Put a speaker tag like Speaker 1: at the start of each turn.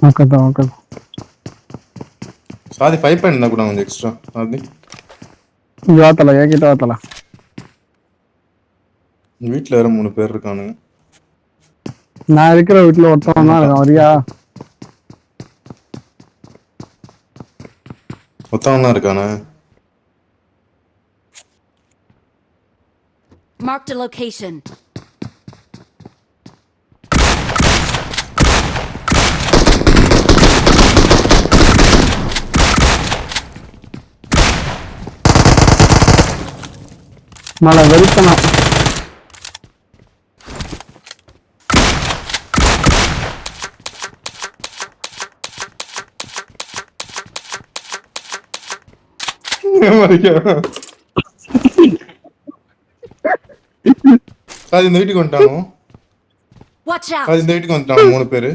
Speaker 1: Okay.
Speaker 2: சாதி 5 point இருந்தா கூட கொஞ்சம் எக்ஸ்ட்ரா சாதி.
Speaker 1: வாத்தல ஏகிட்ட வாத்தல.
Speaker 2: வீட்ல வேற 3 பேர் இருக்கானுங்க.
Speaker 1: நான் இருக்கிற வீட்ல ஒருத்தன் தான் இருக்கான். வரியா?
Speaker 2: ஒருத்தன் தான் இருக்கானே.
Speaker 3: Marked a location.
Speaker 1: மழை வெறுத்தனா.
Speaker 2: சாதி இந்த வீட்டுக்கு வந்துட்டானோ.
Speaker 3: Watch out.
Speaker 2: சாதி இந்த வீட்டுக்கு வந்துட்டானோ 3 பேரு.